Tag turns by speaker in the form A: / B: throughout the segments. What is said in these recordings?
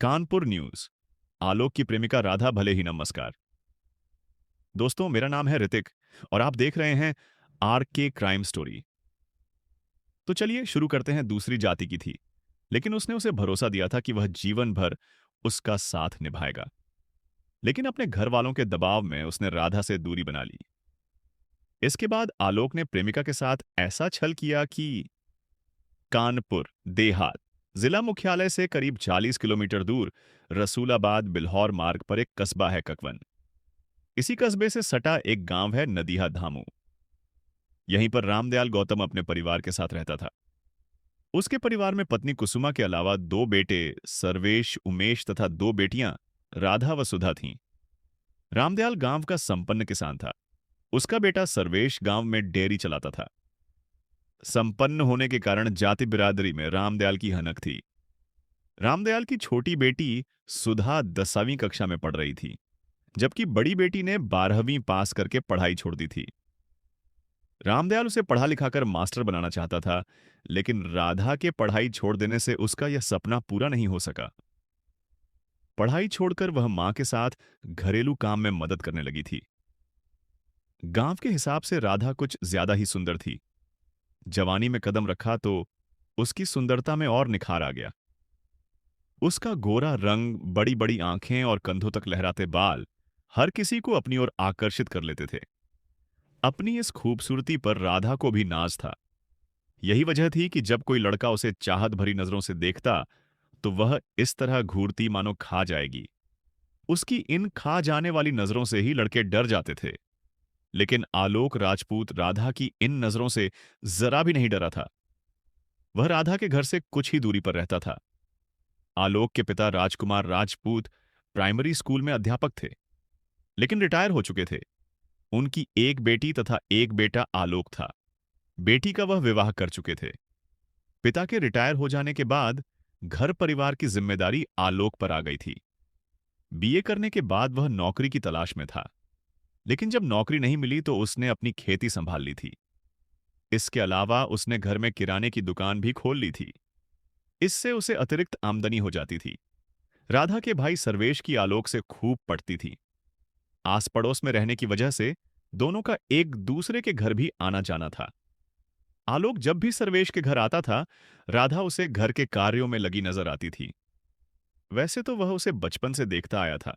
A: Kanpur news. आलोक की प्रेमिका राधा भले ही नमस्कार। दोस्तों, मेरा नाम है ऋतिक और आप देख रहे हैं आर के क्राइम स्टोरी। तो चलिए शुरू करते हैं। दूसरी जाति की थी, लेकिन उसने उसे भरोसा दिया था कि वह जीवन भर उसका साथ निभाएगा। लेकिन अपने घर वालों के दबाव में उसने राधा से दूरी बना ली। इसके बाद आलोक ने प्रेमिका के साथ ऐसा छल किया कि कानपुर देहात, जिला मुख्यालय से करीब 40 किलोमीटर दूर रसूलाबाद बिल्हौर मार्ग पर एक कस्बा है ककवन। इसी कस्बे से सटा एक गांव है नदिया धामू। यहीं पर रामदयाल गौतम अपने परिवार के साथ रहता था। उसके परिवार में पत्नी कुसुमा के अलावा दो बेटे सर्वेश, उमेश तथा दो बेटियां राधा व सुधा थीं। रामदयाल गांव का संपन्न किसान था। उसका बेटा सर्वेश गांव में डेयरी चलाता था। संपन्न होने के कारण जाति बिरादरी में रामदयाल की हनक थी। रामदयाल की छोटी बेटी सुधा 10वीं कक्षा में पढ़ रही थी, जबकि बड़ी बेटी ने 12वीं पास करके पढ़ाई छोड़ दी थी। रामदयाल उसे पढ़ा लिखाकर मास्टर बनाना चाहता था, लेकिन राधा के पढ़ाई छोड़ देने से उसका यह सपना पूरा नहीं हो सका। पढ़ाई छोड़कर वह मां के साथ घरेलू काम में मदद करने लगी थी। गांव के हिसाब से राधा कुछ ज्यादा ही सुंदर थी। जवानी में कदम रखा तो उसकी सुंदरता में और निखार आ गया। उसका गोरा रंग, बड़ी बड़ी आंखें और कंधों तक लहराते बाल हर किसी को अपनी ओर आकर्षित कर लेते थे। अपनी इस खूबसूरती पर राधा को भी नाज था। यही वजह थी कि जब कोई लड़का उसे चाहत भरी नजरों से देखता तो वह इस तरह घूरती मानो खा जाएगी। उसकी इन खा जाने वाली नजरों से ही लड़के डर जाते थे। लेकिन आलोक राजपूत राधा की इन नजरों से जरा भी नहीं डरा था। वह राधा के घर से कुछ ही दूरी पर रहता था। आलोक के पिता राजकुमार राजपूत प्राइमरी स्कूल में अध्यापक थे, लेकिन रिटायर हो चुके थे। उनकी एक बेटी तथा एक बेटा आलोक था। बेटी का वह विवाह कर चुके थे। पिता के रिटायर हो जाने के बाद घर परिवार की जिम्मेदारी आलोक पर आ गई थी। बीए करने के बाद वह नौकरी की तलाश में था, लेकिन जब नौकरी नहीं मिली तो उसने अपनी खेती संभाल ली थी। इसके अलावा उसने घर में किराने की दुकान भी खोल ली थी। इससे उसे अतिरिक्त आमदनी हो जाती थी। राधा के भाई सर्वेश की आलोक से खूब पटती थी। आस पड़ोस में रहने की वजह से दोनों का एक दूसरे के घर भी आना जाना था। आलोक जब भी सर्वेश के घर आता था, राधा उसे घर के कार्यों में लगी नजर आती थी। वैसे तो वह उसे बचपन से देखता आया था,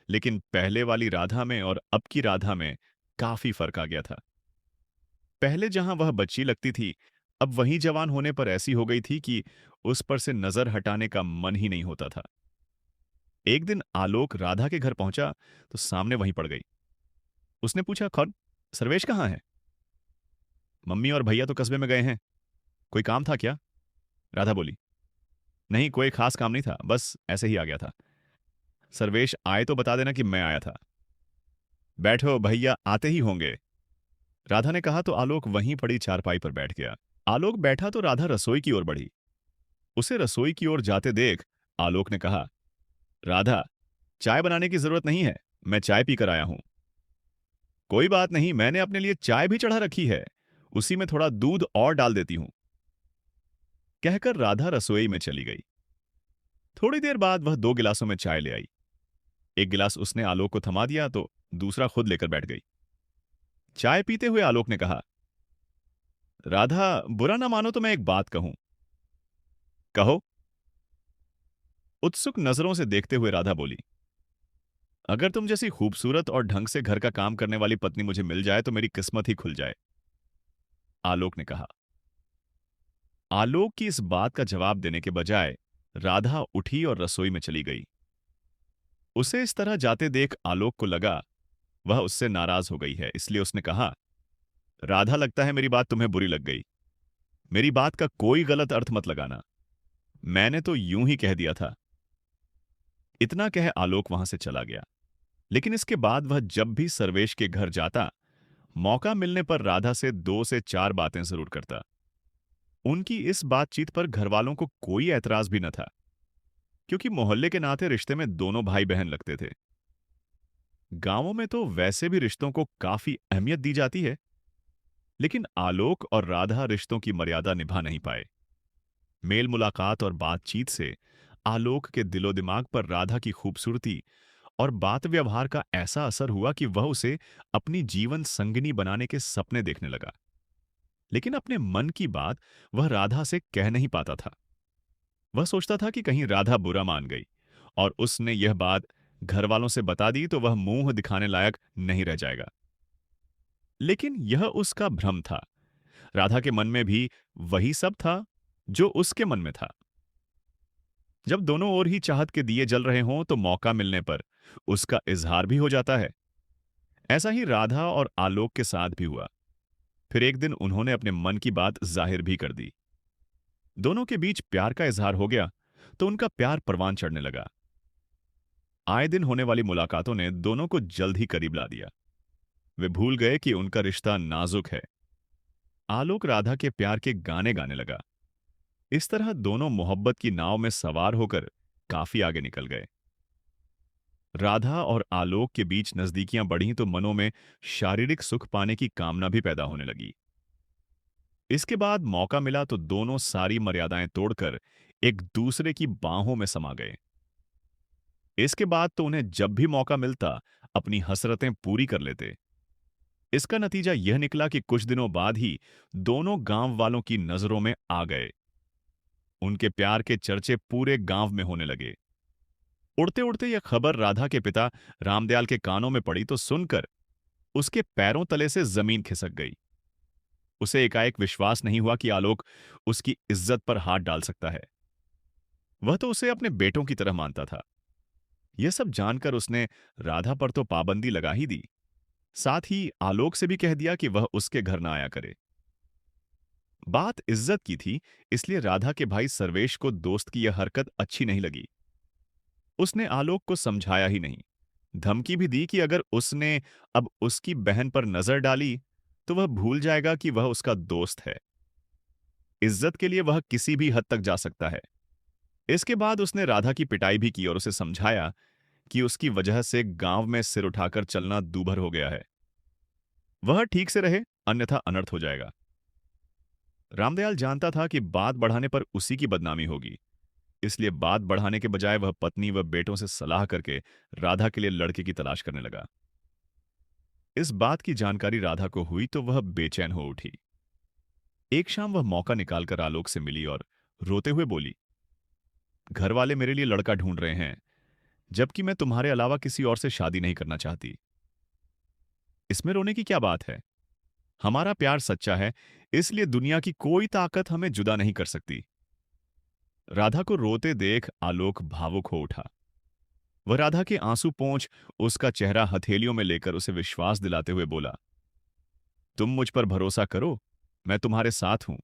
A: लेकिन पहले वाली राधा में और अब की राधा में काफी फर्क आ गया था। पहले जहां वह बच्ची लगती थी, अब वहीं जवान होने पर ऐसी हो गई थी कि उस पर से नजर हटाने का मन ही नहीं होता था। एक दिन आलोक राधा के घर पहुंचा तो सामने वहीं पड़ गई। उसने पूछा, कौन? सर्वेश कहाँ है? मम्मी और भैया तो कस्बे में गए हैं। कोई काम था क्या? राधा बोली। नहीं, कोई खास काम नहीं था, बस ऐसे ही आ गया था। सर्वेश आए तो बता देना कि मैं आया था। बैठो, भैया आते ही होंगे, राधा ने कहा तो आलोक वहीं पड़ी चारपाई पर बैठ गया। आलोक बैठा तो राधा रसोई की ओर बढ़ी। उसे रसोई की ओर जाते देख आलोक ने कहा, राधा, चाय बनाने की जरूरत नहीं है, मैं चाय पीकर आया हूं। कोई बात नहीं, मैंने अपने लिए चाय भी चढ़ा रखी है, उसी में थोड़ा दूध और डाल देती हूं, कहकर राधा रसोई में चली गई। थोड़ी देर बाद वह 2 गिलासों में चाय ले आई। एक गिलास उसने आलोक को थमा दिया तो दूसरा खुद लेकर बैठ गई। चाय पीते हुए आलोक ने कहा, राधा, बुरा ना मानो तो मैं एक बात कहूं। कहो, उत्सुक नजरों से देखते हुए राधा बोली। अगर तुम जैसी खूबसूरत और ढंग से घर का काम करने वाली पत्नी मुझे मिल जाए तो मेरी किस्मत ही खुल जाए, आलोक ने कहा। आलोक की इस बात का जवाब देने के बजाय राधा उठी और रसोई में चली गई। उसे इस तरह जाते देख आलोक को लगा वह उससे नाराज हो गई है, इसलिए उसने कहा, राधा, लगता है मेरी बात तुम्हें बुरी लग गई। मेरी बात का कोई गलत अर्थ मत लगाना, मैंने तो यूं ही कह दिया था। इतना कह आलोक वहां से चला गया। लेकिन इसके बाद वह जब भी सर्वेश के घर जाता, मौका मिलने पर राधा से 2 से 4 बातें जरूर करता। उनकी इस बातचीत पर घरवालों को कोई ऐतराज भी न था, क्योंकि मोहल्ले के नाते रिश्ते में दोनों भाई बहन लगते थे। गांवों में तो वैसे भी रिश्तों को काफी अहमियत दी जाती है, लेकिन आलोक और राधा रिश्तों की मर्यादा निभा नहीं पाए। मेल मुलाकात और बातचीत से आलोक के दिलो दिमाग पर राधा की खूबसूरती और बात व्यवहार का ऐसा असर हुआ कि वह उसे अपनी जीवन संगिनी बनाने के सपने देखने लगा। लेकिन अपने मन की बात वह राधा से कह नहीं पाता था। वह सोचता था कि कहीं राधा बुरा मान गई और उसने यह बात घर वालों से बता दी तो वह मुंह दिखाने लायक नहीं रह जाएगा। लेकिन यह उसका भ्रम था। राधा के मन में भी वही सब था जो उसके मन में था। जब दोनों ओर ही चाहत के दिए जल रहे हों तो मौका मिलने पर उसका इजहार भी हो जाता है। ऐसा ही राधा और आलोक के साथ भी हुआ। फिर एक दिन उन्होंने अपने मन की बात जाहिर भी कर दी। दोनों के बीच प्यार का इजहार हो गया तो उनका प्यार परवान चढ़ने लगा। आए दिन होने वाली मुलाकातों ने दोनों को जल्द ही करीब ला दिया। वे भूल गए कि उनका रिश्ता नाजुक है। आलोक राधा के प्यार के गाने गाने लगा। इस तरह दोनों मोहब्बत की नाव में सवार होकर काफी आगे निकल गए। राधा और आलोक के बीच नजदीकियां बढ़ीं तो मनों में शारीरिक सुख पाने की कामना भी पैदा होने लगी। इसके बाद मौका मिला तो दोनों सारी मर्यादाएं तोड़कर एक दूसरे की बाहों में समा गए। इसके बाद तो उन्हें जब भी मौका मिलता अपनी हसरतें पूरी कर लेते। इसका नतीजा यह निकला कि कुछ दिनों बाद ही दोनों गांव वालों की नजरों में आ गए। उनके प्यार के चर्चे पूरे गांव में होने लगे। उड़ते उड़ते यह खबर राधा के पिता रामदयाल के कानों में पड़ी तो सुनकर उसके पैरों तले से जमीन खिसक गई। उसे एकाएक विश्वास नहीं हुआ कि आलोक उसकी इज्जत पर हाथ डाल सकता है। वह तो उसे अपने बेटों की तरह मानता था। यह सब जानकर उसने राधा पर तो पाबंदी लगा ही दी, साथ ही आलोक से भी कह दिया कि वह उसके घर ना आया करे। बात इज्जत की थी, इसलिए राधा के भाई सर्वेश को दोस्त की यह हरकत अच्छी नहीं लगी। उसने आलोक को समझाया ही नहीं। धमकी भी दी कि अगर उसने अब उसकी बहन पर नजर डाली तो वह भूल जाएगा कि वह उसका दोस्त है। इज्जत के लिए वह किसी भी हद तक जा सकता है। इसके बाद उसने राधा की पिटाई भी की और उसे समझाया कि उसकी वजह से गांव में सिर उठाकर चलना दूभर हो गया है। वह ठीक से रहे, अन्यथा अनर्थ हो जाएगा। रामदयाल जानता था कि बात बढ़ाने पर उसी की बदनामी होगी, इसलिए बात बढ़ाने के बजाय वह पत्नी व बेटों से सलाह करके राधा के लिए लड़के की तलाश करने लगा। इस बात की जानकारी राधा को हुई तो वह बेचैन हो उठी। एक शाम वह मौका निकालकर आलोक से मिली और रोते हुए बोली, घर वाले मेरे लिए लड़का ढूंढ रहे हैं, जबकि मैं तुम्हारे अलावा किसी और से शादी नहीं करना चाहती। इसमें रोने की क्या बात है? हमारा प्यार सच्चा है, इसलिए दुनिया की कोई ताकत हमें जुदा नहीं कर सकती। राधा को रोते देख आलोक भावुक हो उठा। वह राधा के आंसू पोंछ उसका चेहरा हथेलियों में लेकर उसे विश्वास दिलाते हुए बोला, तुम मुझ पर भरोसा करो, मैं तुम्हारे साथ हूं।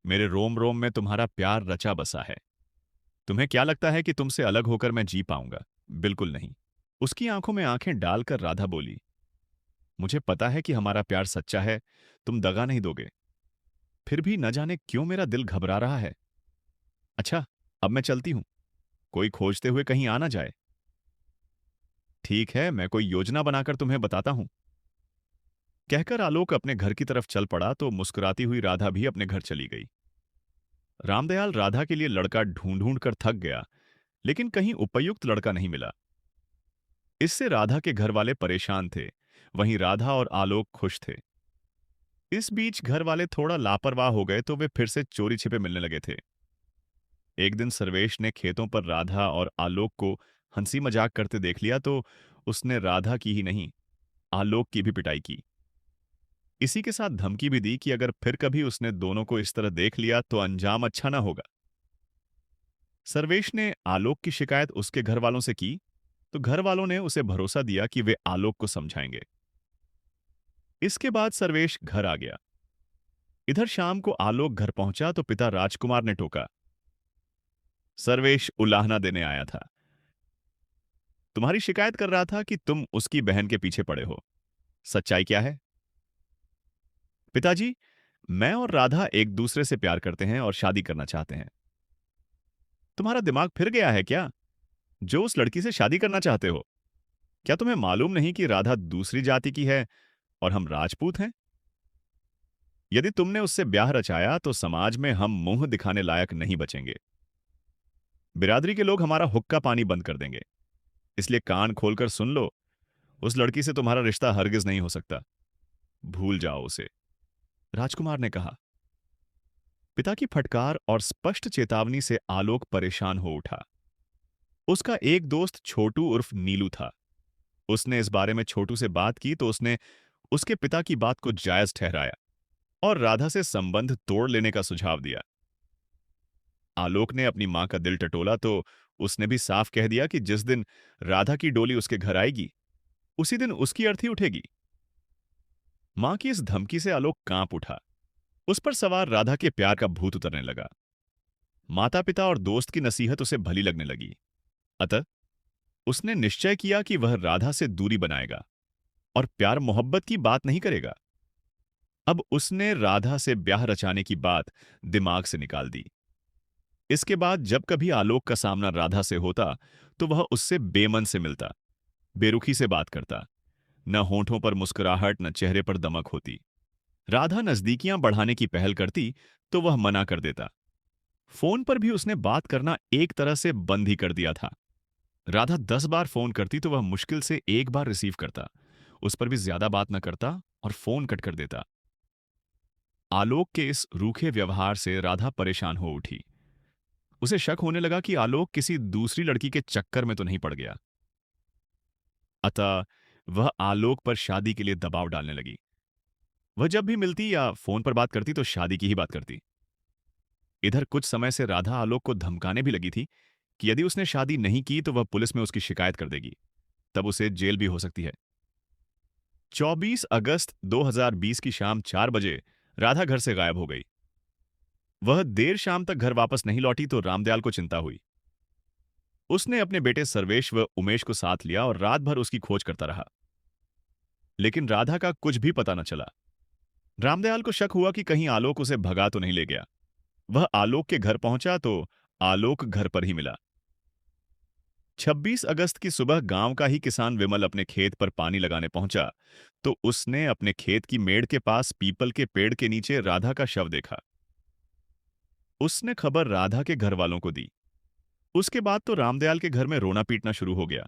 A: मेरे रोम रोम में तुम्हारा प्यार रचा बसा है। तुम्हें क्या लगता है कि तुमसे अलग होकर मैं जी पाऊंगा? बिल्कुल नहीं। उसकी आंखों में आंखें डालकर राधा बोली, मुझे पता है कि हमारा प्यार सच्चा है, तुम दगा नहीं दोगे। फिर भी न जाने क्यों मेरा दिल घबरा रहा है। अच्छा, अब मैं चलती हूं, कोई खोजते हुए कहीं आ ना जाए। ठीक है, मैं कोई योजना बनाकर तुम्हें बताता हूं। कहकर आलोक अपने घर की तरफ चल पड़ा तो मुस्कुराती हुई राधा भी अपने घर चली गई। रामदयाल राधा के लिए लड़का ढूंढ ढूंढ कर थक गया, लेकिन कहीं उपयुक्त लड़का नहीं मिला। इससे राधा के घर वाले परेशान थे, वहीं राधा और आलोक खुश थे। इस बीच घर वाले थोड़ा लापरवाह हो गए तो वे फिर से चोरी छिपे मिलने लगे थे। एक दिन सर्वेश ने खेतों पर राधा और आलोक को हंसी मजाक करते देख लिया तो उसने राधा की ही नहीं, आलोक की भी पिटाई की। इसी के साथ धमकी भी दी कि अगर फिर कभी उसने दोनों को इस तरह देख लिया तो अंजाम अच्छा ना होगा। सर्वेश ने आलोक की शिकायत उसके घर वालों से की तो घर वालों ने उसे भरोसा दिया कि वे आलोक को समझाएंगे। इसके बाद सर्वेश घर आ गया। इधर शाम को आलोक घर पहुंचा तो पिता राजकुमार ने टोका, सर्वेश उलाहना देने आया था, तुम्हारी शिकायत कर रहा था कि तुम उसकी बहन के पीछे पड़े हो। सच्चाई क्या है? पिताजी, मैं और राधा एक दूसरे से प्यार करते हैं और शादी करना चाहते हैं। तुम्हारा दिमाग फिर गया है क्या, जो उस लड़की से शादी करना चाहते हो? क्या तुम्हें मालूम नहीं कि राधा दूसरी जाति की है और हम राजपूत हैं? यदि तुमने उससे ब्याह रचाया तो समाज में हम मुंह दिखाने लायक नहीं बचेंगे। बिरादरी के लोग हमारा हुक्का पानी बंद कर देंगे, इसलिए कान खोलकर सुन लो। उस लड़की से तुम्हारा रिश्ता हरगिज नहीं हो सकता। भूल जाओ उसे, राजकुमार ने कहा। पिता की फटकार और स्पष्ट चेतावनी से आलोक परेशान हो उठा। उसका एक दोस्त छोटू उर्फ नीलू था। उसने इस बारे में छोटू से बात की तो उसने उसके पिता की बात को जायज ठहराया और राधा से संबंध तोड़ लेने का सुझाव दिया। आलोक ने अपनी मां का दिल टटोला तो उसने भी साफ कह दिया कि जिस दिन राधा की डोली उसके घर आएगी, उसी दिन उसकी अर्थी उठेगी। मां की इस धमकी से आलोक कांप उठा। उस पर सवार राधा के प्यार का भूत उतरने लगा। माता पिता और दोस्त की नसीहत उसे भली लगने लगी। अतः उसने निश्चय किया कि वह राधा से दूरी बनाएगा और प्यार मोहब्बत की बात नहीं करेगा। अब उसने राधा से ब्याह रचाने की बात दिमाग से निकाल दी। इसके बाद जब कभी आलोक का सामना राधा से होता तो वह उससे बेमन से मिलता, बेरुखी से बात करता। न होंठों पर मुस्कुराहट, न चेहरे पर दमक होती। राधा नजदीकियां बढ़ाने की पहल करती तो वह मना कर देता। फोन पर भी उसने बात करना एक तरह से बंद ही कर दिया था। राधा 10 बार फोन करती तो वह मुश्किल से एक बार रिसीव करता, उस पर भी ज्यादा बात न करता और फोन कट कर देता। आलोक के इस रूखे व्यवहार से राधा परेशान हो उठी। उसे शक होने लगा कि आलोक किसी दूसरी लड़की के चक्कर में तो नहीं पड़ गया। अतः वह आलोक पर शादी के लिए दबाव डालने लगी। वह जब भी मिलती या फोन पर बात करती तो शादी की ही बात करती। इधर कुछ समय से राधा आलोक को धमकाने भी लगी थी कि यदि उसने शादी नहीं की तो वह पुलिस में उसकी शिकायत कर देगी, तब उसे जेल भी हो सकती है। 24 अगस्त 2020 की शाम 4 बजे राधा घर से गायब हो गई। वह देर शाम तक घर वापस नहीं लौटी तो रामदयाल को चिंता हुई। उसने अपने बेटे सर्वेश व उमेश को साथ लिया और रात भर उसकी खोज करता रहा, लेकिन राधा का कुछ भी पता न चला। रामदयाल को शक हुआ कि कहीं आलोक उसे भगा तो नहीं ले गया। वह आलोक के घर पहुंचा तो आलोक घर पर ही मिला। 26 अगस्त की सुबह गांव का ही किसान विमल अपने खेत पर पानी लगाने पहुंचा तो उसने अपने खेत की मेड़ के पास पीपल के पेड़ के नीचे राधा का शव देखा। उसने खबर राधा के घर वालों को दी। उसके बाद तो रामदयाल के घर में रोना पीटना शुरू हो गया।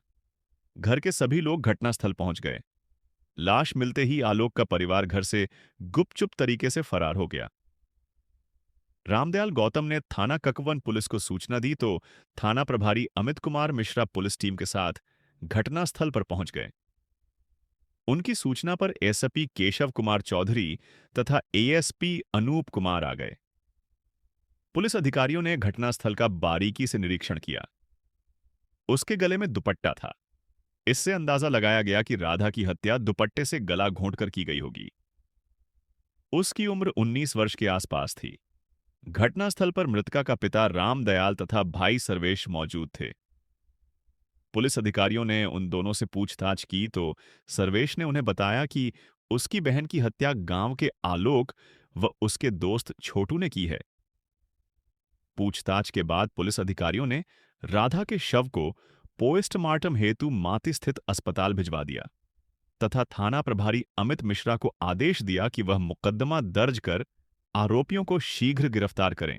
A: घर के सभी लोग घटनास्थल पहुंच गए। लाश मिलते ही आलोक का परिवार घर से गुपचुप तरीके से फरार हो गया। रामदयाल गौतम ने थाना ककवन पुलिस को सूचना दी तो थाना प्रभारी अमित कुमार मिश्रा पुलिस टीम के साथ घटनास्थल पर पहुंच गए। उनकी सूचना पर एसपी केशव कुमार चौधरी तथा एएसपी अनूप कुमार आ गए। पुलिस अधिकारियों ने घटनास्थल का बारीकी से निरीक्षण किया। उसके गले में दुपट्टा था। इससे अंदाजा लगाया गया कि राधा की हत्या दुपट्टे से गला घोंटकर की गई होगी। उसकी उम्र 19 वर्ष के आसपास थी। घटनास्थल पर मृतका का पिता रामदयाल तथा भाई सर्वेश मौजूद थे। पुलिस अधिकारियों ने उन दोनों से पूछताछ की तो सर्वेश ने उन्हें बताया कि उसकी बहन की हत्या गांव के आलोक व उसके दोस्त छोटू ने की है। पूछताछ के बाद पुलिस अधिकारियों ने राधा के शव को पोस्टमार्टम हेतु माती स्थित अस्पताल भिजवा दिया तथा थाना प्रभारी अमित मिश्रा को आदेश दिया कि वह मुकदमा दर्ज कर आरोपियों को शीघ्र गिरफ्तार करें।